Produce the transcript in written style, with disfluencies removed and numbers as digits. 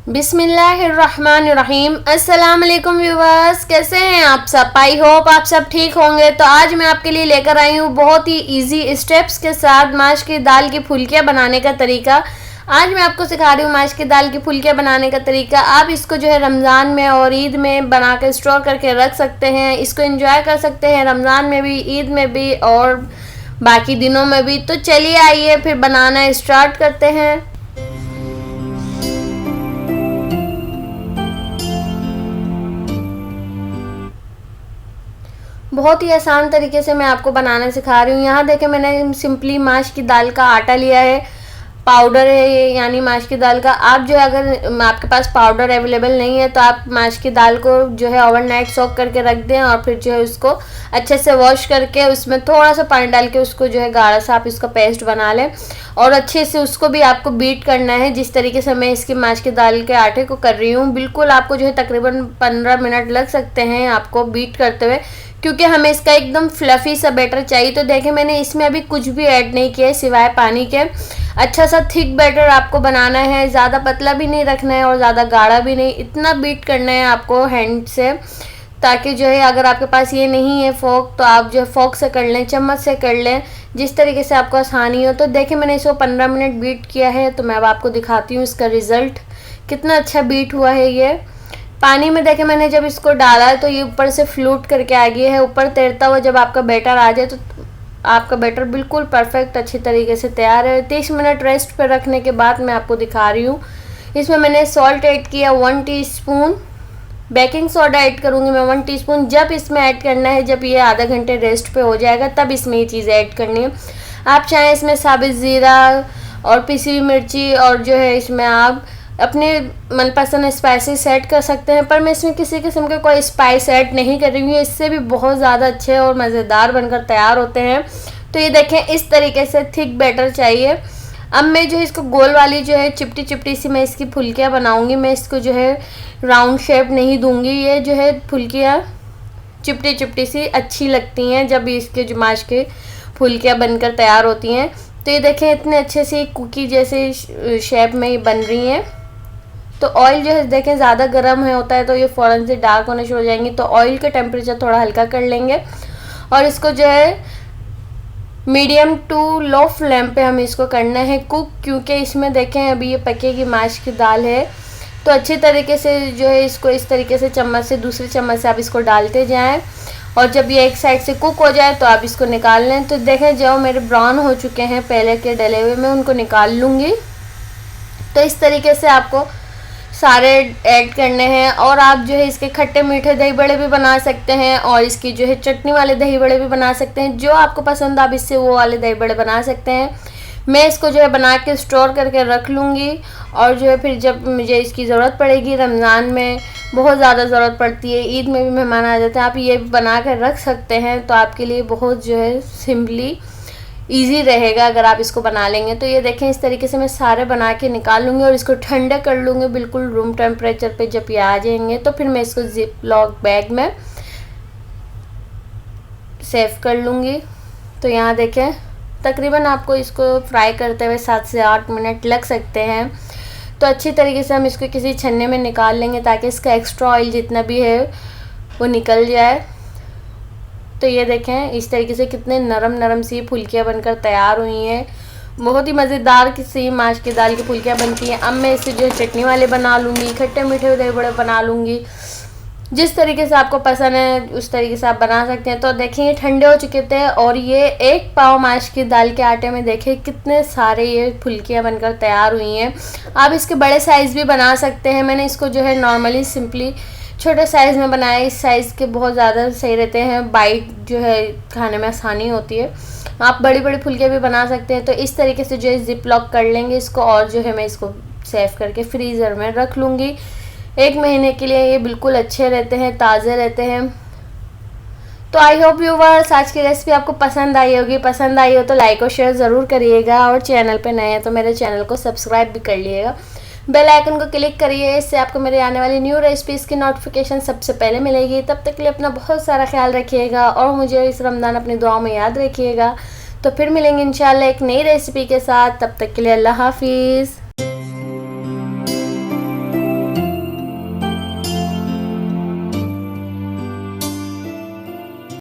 बिस्मिल्लाहिर्रहमानिर्रहीम। अस्सलाम वालेकुम व्यूवर्स, कैसे हैं आप सब? आई होप आप सब ठीक होंगे। तो आज मैं आपके लिए लेकर आई हूँ बहुत ही इजी स्टेप्स के साथ माश की दाल की फुल्कियाँ बनाने का तरीका। आज मैं आपको सिखा रही हूँ माश की दाल की फुल्कियाँ बनाने का तरीका। आप इसको जो है रमज़ान में और ईद में बना कर स्टोर करके रख सकते हैं। इसको एंजॉय कर सकते हैं रमज़ान में भी, ईद में भी और बाकी दिनों में भी। तो चलिए आइए फिर बनाना स्टार्ट करते हैं। बहुत ही आसान तरीके से मैं आपको बनाना सिखा रही हूँ। यहाँ देखें, मैंने सिंपली माश की दाल का आटा लिया है, पाउडर है ये, यानी माश की दाल का। आप जो है अगर आपके पास पाउडर अवेलेबल नहीं है तो आप माश की दाल को जो है ओवरनाइट सोक करके रख दें और फिर जो है उसको अच्छे से वॉश करके उसमें थोड़ा सा पानी डाल के उसको जो है गाढ़ा सा आप इसका पेस्ट बना लें और अच्छे से उसको भी आपको बीट करना है। जिस तरीके से मैं इसकी माश की दाल के आटे को कर रही हूँ, बिल्कुल आपको जो है तकरीबन 15 मिनट लग सकते हैं आपको बीट करते हुए, क्योंकि हमें इसका एकदम फ्लफ़ी सा बैटर चाहिए। तो देखें, मैंने इसमें अभी कुछ भी ऐड नहीं किया है सिवाय पानी के। अच्छा सा थिक बैटर आपको बनाना है, ज़्यादा पतला भी नहीं रखना है और ज़्यादा गाढ़ा भी नहीं, इतना बीट करना है आपको हैंड से, ताकि जो है अगर आपके पास ये नहीं है फोक तो आप जो है फोक से कर लें, चम्मच से कर लें, जिस तरीके से आपको आसानी हो। तो देखें, मैंने इसको 15 मिनट बीट किया है। तो मैं अब आपको दिखाती हूँ इसका रिज़ल्ट, कितना अच्छा बीट हुआ है ये। पानी में देखें, मैंने जब इसको डाला है तो ये ऊपर से फ्लूट करके आ गया है, ऊपर तैरता हुआ। जब आपका बैटर आ जाए तो आपका बैटर बिल्कुल परफेक्ट अच्छी तरीके से तैयार है। 30 मिनट रेस्ट पर रखने के बाद मैं आपको दिखा रही हूँ। इसमें मैंने सॉल्ट ऐड किया 1 टीस्पून, बेकिंग सोडा ऐड करूँगी मैं 1 टीस्पून। जब इसमें ऐड करना है, जब ये आधा घंटे रेस्ट पे हो जाएगा तब इसमें ये चीज़ ऐड करनी है। आप चाहें इसमें साबित ज़ीरा और पिसी हुई मिर्ची और जो है इसमें आप अपने मनपसंद स्पाइसेस ऐड कर सकते हैं, पर मैं इसमें किसी किस्म के कोई स्पाइस ऐड नहीं कर रही हूँ। इससे भी बहुत ज़्यादा अच्छे और मज़ेदार बनकर तैयार होते हैं। तो ये देखें, इस तरीके से थिक बैटर चाहिए। अब मैं जो है इसको गोल वाली जो है चिपटी चिपटी सी मैं इसकी फुल्कियाँ बनाऊँगी। मैं इसको जो है राउंड शेप नहीं दूँगी। ये जो है फुल्कियाँ चिपटी चिपटी सी अच्छी लगती हैं जब इसके जो माश के फुल्कियाँ बनकर तैयार होती हैं। तो ये देखें, इतने अच्छे से कुकी जैसे शेप में ये बन रही हैं। तो ऑयल जो है देखें ज़्यादा गर्म है होता है तो ये फ़ौरन से डार्क होने शुरू हो जाएंगी। तो ऑयल का टेम्परेचर थोड़ा हल्का कर लेंगे और इसको जो है मीडियम टू लो फ्लेम पे हमें इसको करना है कुक, क्योंकि इसमें देखें अभी ये पकेगी माश की दाल है। तो अच्छी तरीके से जो है इसको इस तरीके से चम्मच से, दूसरे चम्मच से आप इसको डालते जाएं और जब ये एक साइड से कुक हो जाए तो आप इसको निकाल लें। तो देखें, जो मेरे ब्राउन हो चुके हैं पहले के डले हुए, मैं उनको निकाल लूँगी। तो इस तरीके से आपको सारे ऐड करने हैं। और आप जो है इसके खट्टे मीठे दही बड़े भी बना सकते हैं और इसकी जो है चटनी वाले दही बड़े भी बना सकते हैं। जो आपको पसंद आप इससे वो वाले दही बड़े बना सकते हैं। मैं इसको जो है बना के स्टोर करके रख लूँगी और जो है फिर जब मुझे इसकी ज़रूरत पड़ेगी, रमज़ान में बहुत ज़्यादा ज़रूरत पड़ती है, ईद में भी मेहमान आ जाते हैं, आप ये बना कर रख सकते हैं। तो आपके लिए बहुत जो है सिंपली ईजी रहेगा अगर आप इसको बना लेंगे। तो ये देखें, इस तरीके से मैं सारे बना के निकाल लूँगी और इसको ठंडा कर लूँगी बिल्कुल रूम टेम्परेचर पे। जब ये आ जाएंगे तो फिर मैं इसको जिप लॉक बैग में सेव कर लूँगी। तो यहाँ देखें, तकरीबन आपको इसको फ्राई करते हुए 7 से 8 मिनट लग सकते हैं। तो अच्छी तरीके से हम इसको किसी छन्ने में निकाल लेंगे ताकि इसका एक्स्ट्रा ऑयल जितना भी है वो निकल जाए। तो ये देखें, इस तरीके से कितने नरम नरम सी फुल्कियाँ बनकर तैयार हुई हैं। बहुत ही मज़ेदार किसी माश की दाल की फुल्कियाँ बनती हैं। अब मैं इससे जो चटनी वाले बना लूँगी, खट्टे मीठे दही बड़े बना लूँगी। जिस तरीके से आपको पसंद है उस तरीके से आप बना सकते हैं। तो देखें, ये ठंडे हो चुके थे और ये 1 पाव माश की दाल के आटे में देखें कितने सारे ये फुल्कियाँ बनकर तैयार हुई हैं। आप इसके बड़े साइज़ भी बना सकते हैं। मैंने इसको जो है नॉर्मली सिंपली छोटे साइज़ में बनाया। इस साइज़ के बहुत ज़्यादा सही रहते हैं, बाइट जो है खाने में आसानी होती है। आप बड़ी बड़ी फुल्कियाँ भी बना सकते हैं। तो इस तरीके से जो है जिप लॉक कर लेंगे इसको और जो है मैं इसको सेव करके फ्रीज़र में रख लूँगी। 1 महीने के लिए ये बिल्कुल अच्छे रहते हैं, ताज़े रहते हैं। तो आई होप व्यूवर्स आज की रेसिपी आपको पसंद आई होगी। पसंद आई हो तो लाइक और शेयर ज़रूर करिएगा और चैनल पे नए हैं तो मेरे चैनल को सब्सक्राइब भी कर लीजिएगा। बेल आइकन को क्लिक करिए, इससे आपको मेरे आने वाली न्यू रेसिपीज़ की नोटिफिकेशन सबसे पहले मिलेगी। तब तक के लिए अपना बहुत सारा ख्याल रखिएगा और मुझे इस रमज़ान अपनी दुआओं में याद रखिएगा। तो फिर मिलेंगे इंशाल्लाह एक नई रेसिपी के साथ। तब तक के लिए अल्लाह हाफिज़।